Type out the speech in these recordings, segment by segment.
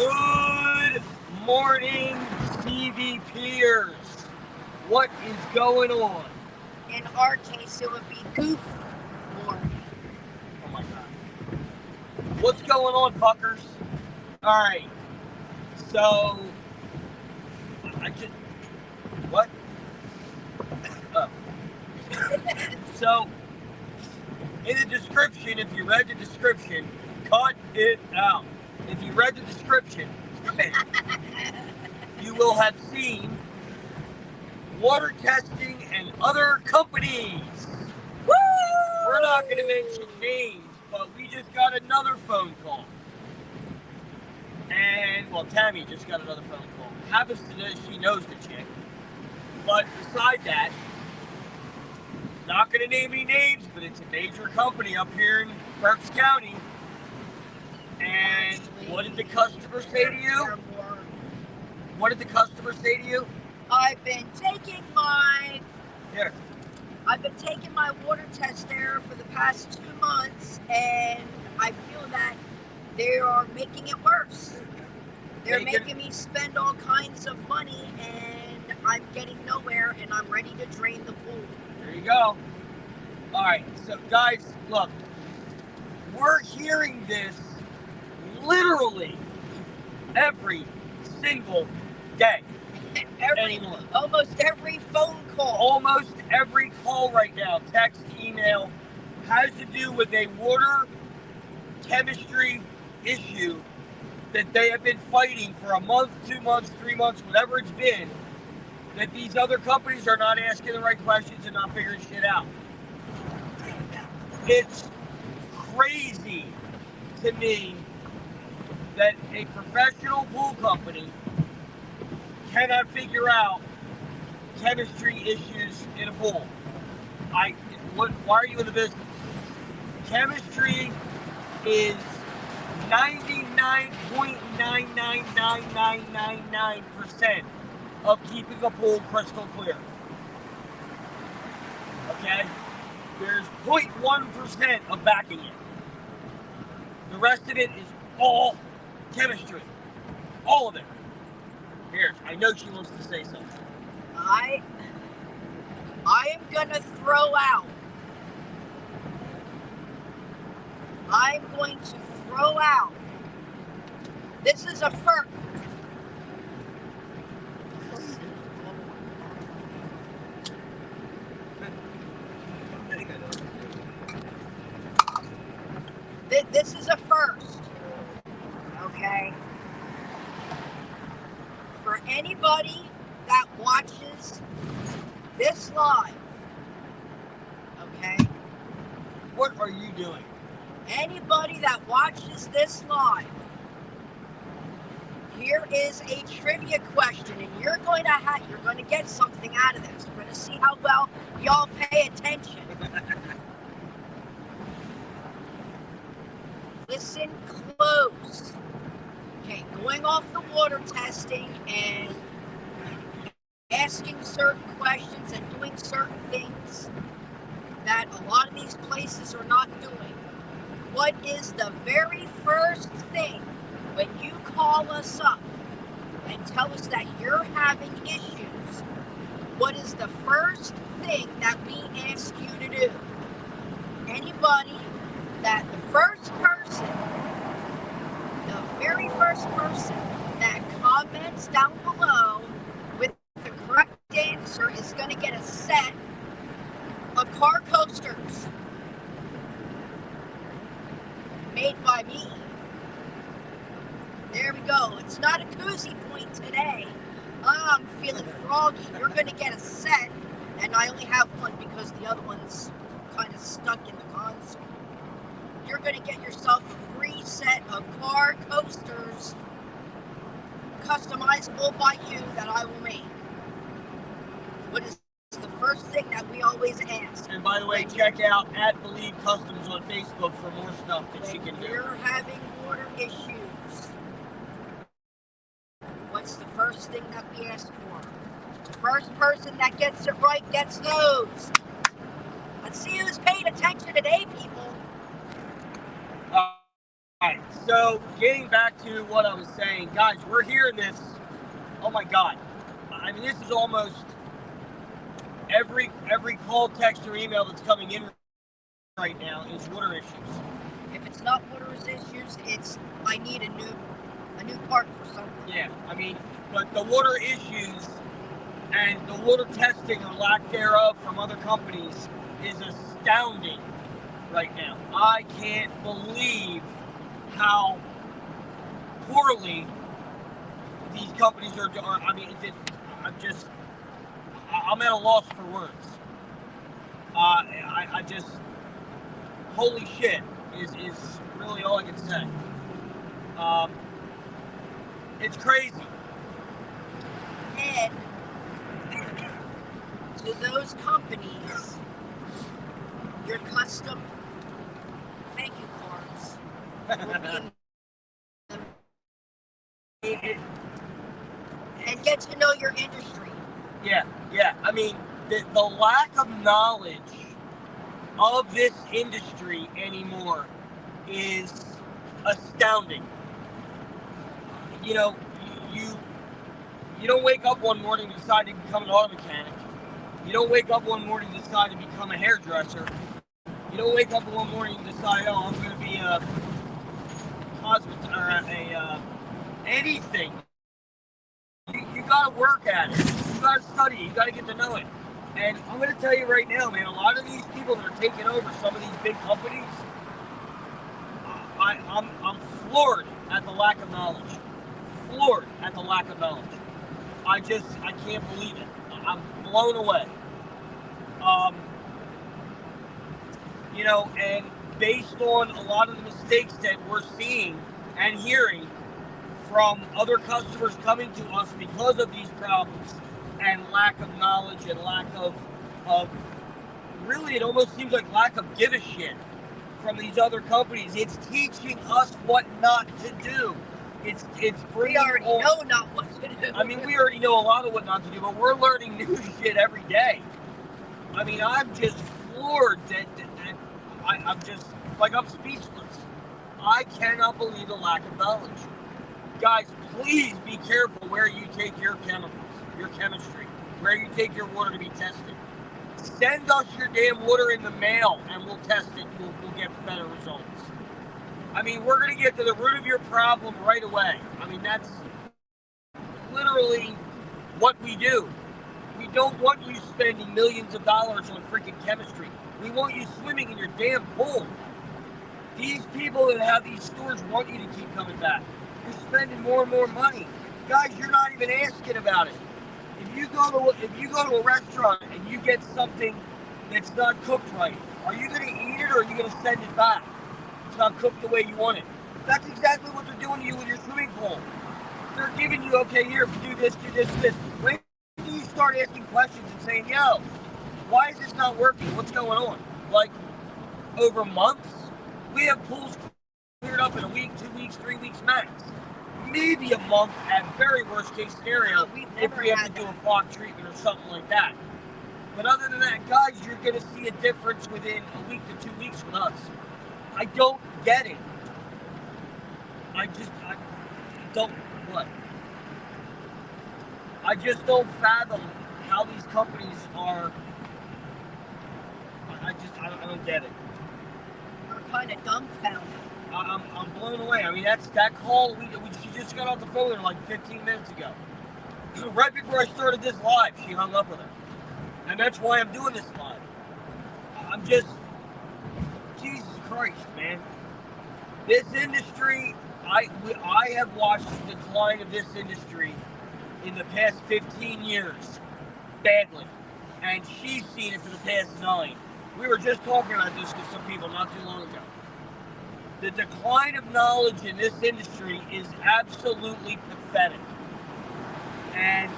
Good morning, Cvpoolpros. What is going on? In our case, it would be goof morning. Oh my god. What's going on, fuckers? Alright. So, what? Oh. So, in the description, if you read the description, cut it out. If you read the description, you will have seen water testing and other companies. Woo! We're not going to mention names, but we just got another phone call. And, well, Tammy just got another phone call. Happens to know she knows the chick. But beside that, not going to name any names, but it's a major company up here in Berks County. And what did the customer say to you? What did the customer say to you? I've been taking my water test there for the past 2 months, and I feel that they are making it worse. They're making me spend all kinds of money, and I'm getting nowhere, and I'm ready to drain the pool. There you go. All right, so guys, look, we're hearing this literally every single day. Almost every phone call. Almost every call right now, text, email, has to do with a water chemistry issue that they have been fighting for a month, 2 months, 3 months, whatever it's been, that these other companies are not asking the right questions and not figuring shit out. It's crazy to me that a professional pool company cannot figure out chemistry issues in a pool. Why are you in the business? Chemistry is 99.999999% of keeping a pool crystal clear. Okay? There's 0.1% of backing it. The rest of it is all chemistry. All of it. Here, I know she wants to say something. I am gonna throw out. I'm going to throw out. This is a first. This is a first. Okay. For anybody that watches this live, okay? What are you doing? Anybody that watches this live, here is a trivia question, and you're going to get something out of this. We're going to see how well y'all pay attention. Listen close. Okay, going off the water testing and asking certain questions and doing certain things that a lot of these places are not doing. What is the very first thing when you call us up and tell us that you're having issues? What is the first thing that we ask you to do? Anybody that the very first person that comments down below with the correct answer is going to get a set of car coasters made by me. There we go. It's not a koozie point today. I'm feeling froggy. You're going to get a set, and I only have one because the other one's kind of stuck in the console. You're going to get yourself a free set of car coasters, customizable by you, that I will make. What is the first thing that we always ask? And by the way, check out @BelieveCustoms on Facebook for more stuff that she can do. If you're having water issues, what's the first thing that we ask for? The first person that gets it right gets those. Let's see who's paying attention today, people. Alright, So getting back to what I was saying, guys, we're hearing this. Oh my God. I mean, this is almost every call, text, or email that's coming in right now is water issues. If it's not water issues, it's I need a new part for something. Yeah, I mean, but the water issues and the water testing or lack thereof from other companies is astounding right now. I can't believe how poorly these companies are. I mean, I'm at a loss for words. I just, holy shit is really all I can say. It's crazy. And to those companies, your custom thank you cards will be and get to know your industry. Yeah. I mean, the lack of knowledge of this industry anymore is astounding. You know, you don't wake up one morning and decide to become an auto mechanic. You don't wake up one morning and decide to become a hairdresser. You don't wake up one morning and decide, oh, I'm going to be a anything. You got to work at it. You got to study. You got to get to know it. And I'm going to tell you right now, man, a lot of these people that are taking over some of these big companies, I'm floored at the lack of knowledge. Floored at the lack of knowledge. I can't believe it. I'm blown away. You know, and based on a lot of the mistakes that we're seeing and hearing from other customers coming to us because of these problems and lack of knowledge and lack of really, it almost seems like lack of give a shit from these other companies. It's teaching us what not to do. It's we already know not what to do. I mean, we already know a lot of what not to do, but we're learning new shit every day. I mean, I'm just floored that I'm just, like, I'm speechless. I cannot believe the lack of knowledge. Guys, please be careful where you take your chemicals, your chemistry, where you take your water to be tested. Send us your damn water in the mail and we'll test it. We'll get better results. I mean, we're going to get to the root of your problem right away. I mean, that's literally what we do. We don't want you spending millions of dollars on freaking chemistry. We want you swimming in your damn pool. These people that have these stores want you to keep coming back. You're spending more and more money. Guys, you're not even asking about it. If you go to a restaurant and you get something that's not cooked right, are you going to eat it or are you going to send it back? It's not cooked the way you want it. That's exactly what they're doing to you with your swimming pool. They're giving you, okay, here, do this, do this, do this. When do you start asking questions and saying, yo, why is this not working? What's going on? Like, over months, we have pools cleared up in a week, 2 weeks, 3 weeks max. Maybe a month at very worst case scenario if we have to do a flock treatment or something like that. But other than that, guys, you're going to see a difference within a week to 2 weeks with us. I don't get it. I don't, what? I just don't fathom how these companies are, I don't get it. We're kind of dumbfounded. I'm blown away. I mean, that call, she just got off the phone with her like 15 minutes ago. Right before I started this live, she hung up with her. And that's why I'm doing this live. I'm just, Jesus Christ, man. This industry, I have watched the decline of this industry in the past 15 years, badly. And she's seen it for the past 9. We were just talking about this with some people not too long ago. The decline of knowledge in this industry is absolutely pathetic. And,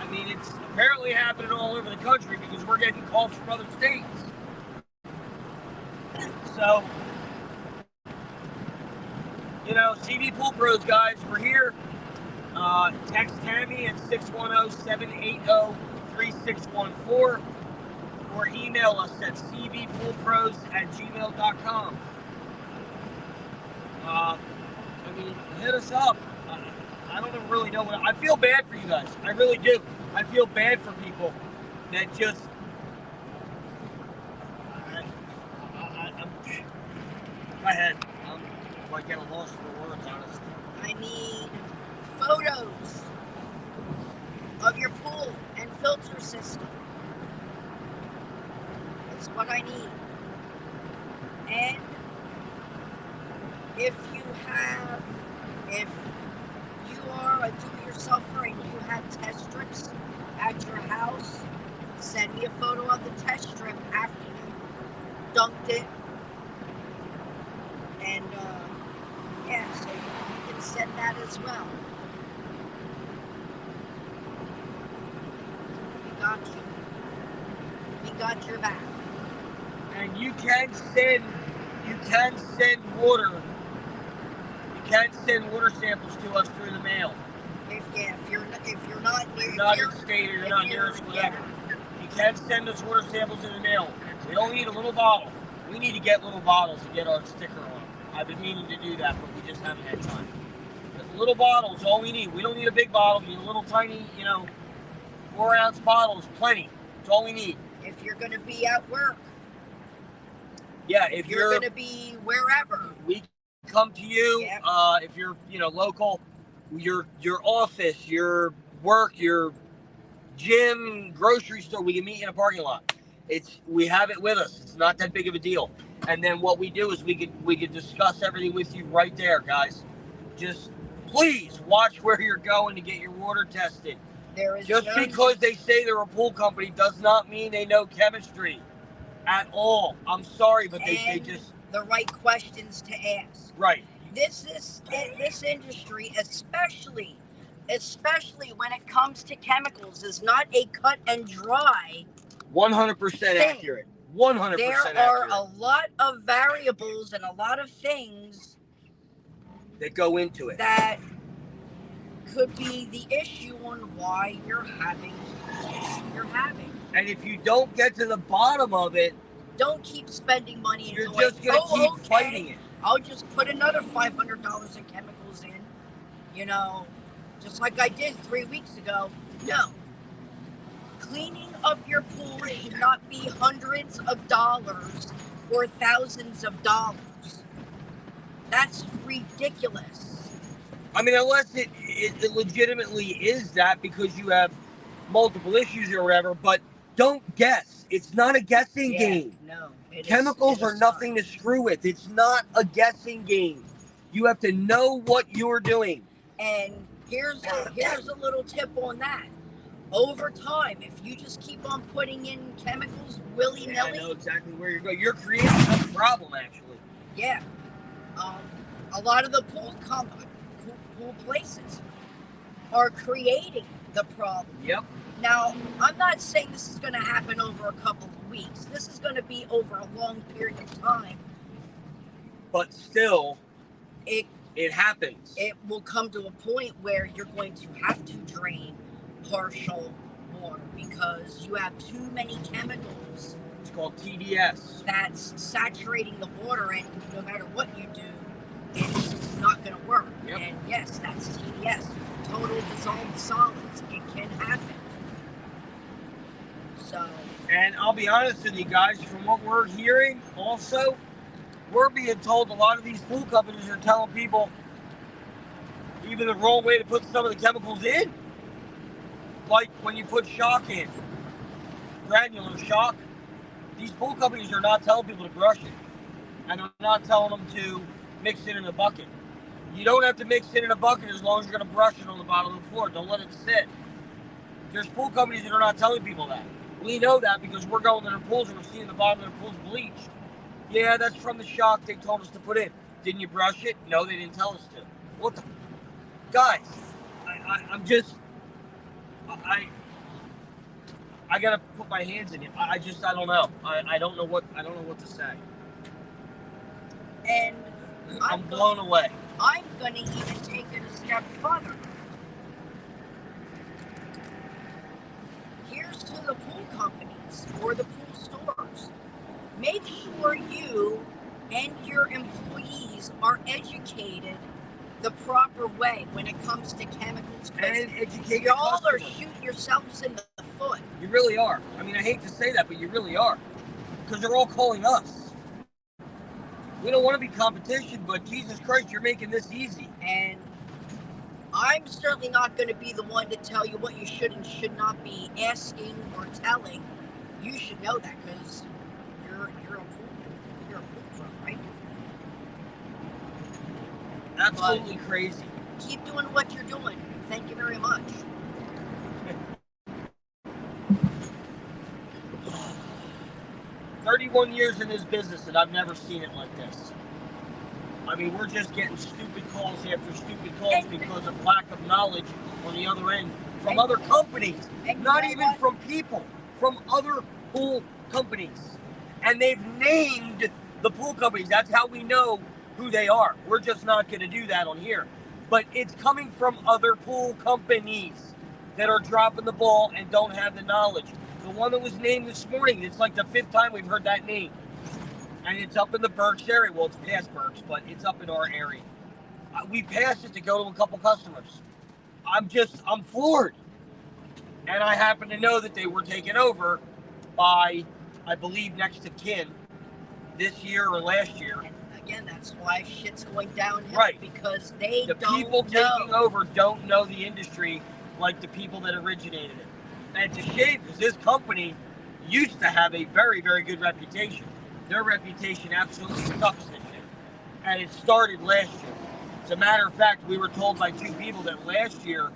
I mean, it's apparently happening all over the country because we're getting calls from other states. So, you know, Cvpoolpros, guys, we're here. Text Tammy at 610-780-3614 or email us at cvpoolpros@gmail.com. I mean, hit us up. I don't really know what. I feel bad for you guys. I really do. I feel bad for people that just. I'm my head. I'm like at a loss for words, honestly. I need photos of your pool and filter system. That's what I need. And if you are a do-it-yourselfer and you have test strips at your house, send me a photo of the test strip after you dunked it. And yeah, so you can send that as well. We got you. We got your back. And you can send water. You can send water samples to us through the mail. If you're not in state or you're not near us, whatever. Yeah. You can send us water samples in the mail. We don't need a little bottle. We need to get little bottles to get our sticker on. I've been meaning to do that, but we just haven't had time. But little bottles, all we need. We don't need a big bottle. We need a little tiny, 4-ounce bottles, plenty. That's all we need. If you're going to be at work. Yeah, if you're going to be wherever. We come to you. Yep. If you're, local, your office, your work, your gym, grocery store, we can meet you in a parking lot. We have it with us. It's not that big of a deal. And then what we do is we could discuss everything with you right there, guys. Just please watch where you're going to get your water tested. Because they say they're a pool company does not mean they know chemistry at all. I'm sorry, but they just the right questions to ask. Right. This industry, especially when it comes to chemicals, is not a cut and dry. 100% accurate. 100% There are a lot of variables and a lot of things that go into it that could be the issue on why you're having the issue you're having. And if you don't get to the bottom of it, don't keep spending money. And you're just going to keep fighting it. I'll just put another $500 in chemicals in, just like I did 3 weeks ago. No. Cleaning up your pool should not be hundreds of dollars or thousands of dollars. That's ridiculous. I mean, unless it legitimately is that because you have multiple issues or whatever, but don't guess. It's not a guessing game. No. Chemicals are nothing to screw with. It's not a guessing game. You have to know what you're doing. And here's a little tip on that. Over time, if you just keep on putting in chemicals willy-nilly... I know exactly where you're going. You're creating a problem, actually. Yeah. A lot of the pool places are creating the problem. Yep. Now, I'm not saying this is going to happen over a couple of weeks. This is going to be over a long period of time. But still, it happens. It will come to a point where you're going to have to drain partial water because you have too many chemicals. It's called TDS. That's saturating the water, and no matter what you do, it's not going to work. Yep. And yes, that's TDS. Total dissolved solids. It can happen. So. And I'll be honest with you guys, from what we're hearing, also, we're being told a lot of these pool companies are telling people even the wrong way to put some of the chemicals in. Like when you put shock in, granular shock, these pool companies are not telling people to brush it. And they're not telling them to mix it in a bucket. You don't have to mix it in a bucket as long as you're going to brush it on the bottom of the floor. Don't let it sit. There's pool companies that are not telling people that. We know that because we're going to their pools and we're seeing the bottom of their pools bleached. Yeah, that's from the shock they told us to put in. Didn't you brush it? No, they didn't tell us to. What the... Guys, I'm just... I gotta put my hands in it. I don't know. I don't know what to say. And I'm blown away. I'm gonna even take it a step further. Here's to the pool companies or the pool stores. Make sure you and your employees are educated the proper way when it comes to chemicals. And educate y'all your are customer. shooting yourselves in the foot. You really are. I mean, I hate to say that, but you really are. Because they're all calling us. We don't want to be competition, but Jesus Christ, you're making this easy. And I'm certainly not going to be the one to tell you what you should and should not be asking or telling. You should know that because you're a pool pro, right? Absolutely crazy. Keep doing what you're doing. Thank you very much. 31 years in this business and I've never seen it like this. I mean, we're just getting stupid calls after stupid calls because of lack of knowledge on the other end from other companies. Not even from people, from other pool companies. And they've named the pool companies. That's how we know who they are. We're just not going to do that on here. But it's coming from other pool companies that are dropping the ball and don't have the knowledge. The one that was named this morning, it's like the 5th time we've heard that name. And it's up in the Berks area. Well, it's past Berks, but it's up in our area. We passed it to go to a couple customers. I'm floored. And I happen to know that they were taken over by, I believe, next of kin this year or last year. And again, that's why shit's going downhill. Right. Because the people taking over don't know the industry like the people that originated it. And it's a shame because this company used to have a very, very good reputation. Their reputation absolutely sucks this year. And it started last year. As a matter of fact, we were told by 2 people that last year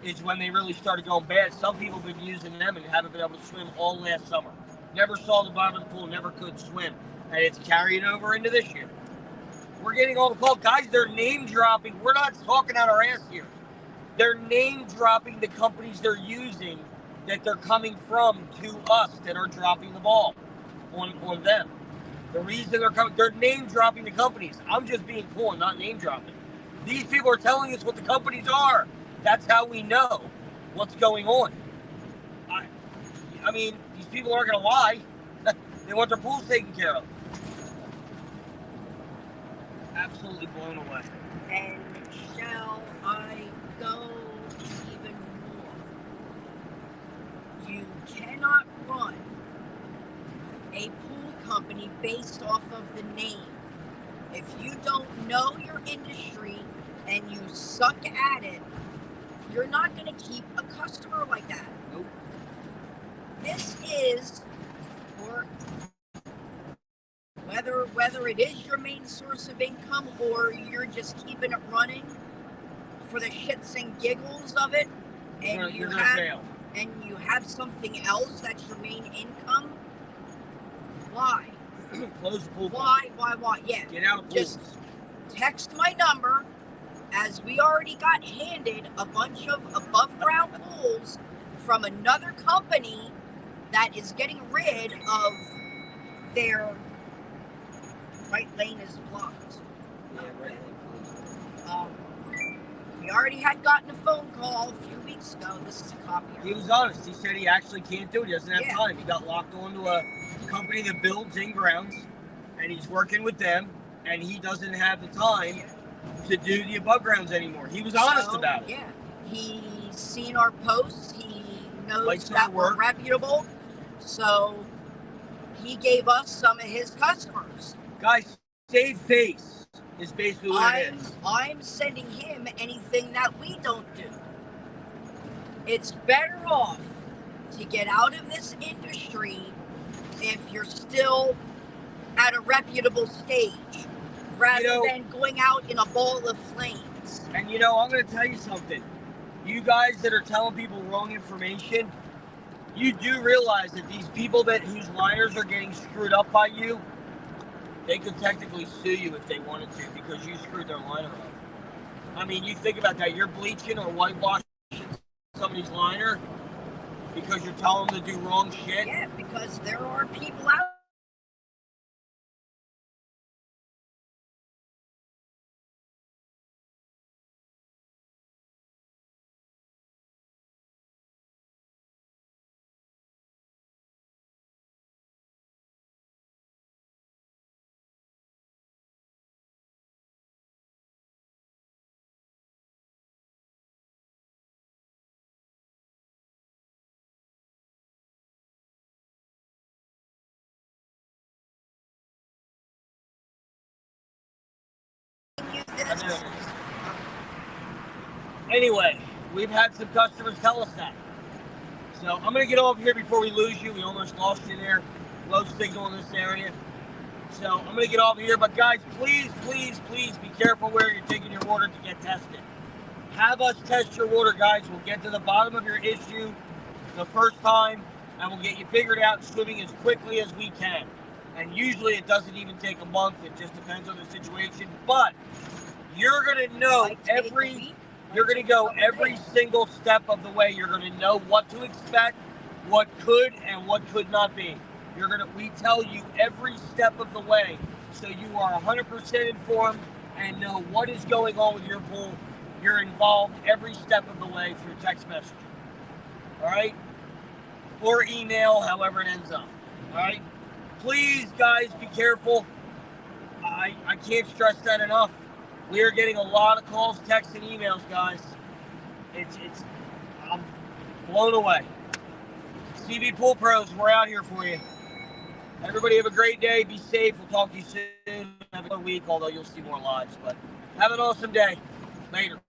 is when they really started going bad. Some people have been using them and haven't been able to swim all last summer. Never saw the bottom of the pool, never could swim. And it's carrying over into this year. We're getting all the calls. Guys, they're name dropping. We're not talking out our ass here. They're name dropping the companies they're using that they're coming from to us that are dropping the ball on them. The reason they're coming, they're name dropping the companies. I'm just being cool and not name dropping. These people are telling us what the companies are. That's how we know what's going on. I mean, these people aren't going to lie. They want their pools taken care of. Absolutely blown away. And shall I go even more? You cannot run a pool company based off of the name. If you don't know your industry and you suck at it, you're not going to keep a customer like that. Nope. This is, or whether it is your main source of income or you're just keeping it running for the shits and giggles of it, and you're gonna fail. And you have something else that's your main income. Why? Close the pool. Why? Yeah. Get out of pools. Just text my number, as we already got handed a bunch of above ground pools from another company that is getting rid of their right lane is blocked. Yeah, right. We already had gotten a phone call a few weeks ago. This is a copy. He was honest. He said he actually can't do it. He doesn't have Yeah. time. He got locked onto a company that builds in grounds, and he's working with them, and he doesn't have the time to do the above grounds anymore. He was honest about it. Yeah. He's seen our posts. He knows Likes our that we're work. reputable. So he gave us some of his customers. Guys, save face is basically what it is. I'm sending him anything that we don't do. It's better off to get out of this industry if you're still at a reputable stage rather than going out in a ball of flames. And I'm going to tell you something. You guys that are telling people wrong information, you do realize that these people whose liners are getting screwed up by you, they could technically sue you if they wanted to because you screwed their liner up. I mean, you think about that. You're bleaching or whitewashing somebody's liner because you're telling them to do wrong shit. Yeah, because there are people out this. I know it is. Anyway, we've had some customers tell us that. So I'm going to get over here before we lose you. We almost lost you there. Low signal in this area. So I'm going to get over here. But guys, please, please, please be careful where you're taking your water to get tested. Have us test your water, guys. We'll get to the bottom of your issue the first time, and we'll get you figured out swimming as quickly as we can. And usually it doesn't even take a month. It just depends on the situation. But you're going to know you're going to go every single step of the way. You're going to know what to expect, what could and what could not be. We tell you every step of the way, so you are 100% informed and know what is going on with your pool. You're involved every step of the way through text messaging. All right? Or email, however it ends up. All right? Please, guys, be careful. I can't stress that enough. We are getting a lot of calls, texts, and emails, guys. I'm blown away. Cvpoolpros, we're out here for you. Everybody have a great day. Be safe. We'll talk to you soon. Have a good week, although you'll see more lives. But have an awesome day. Later.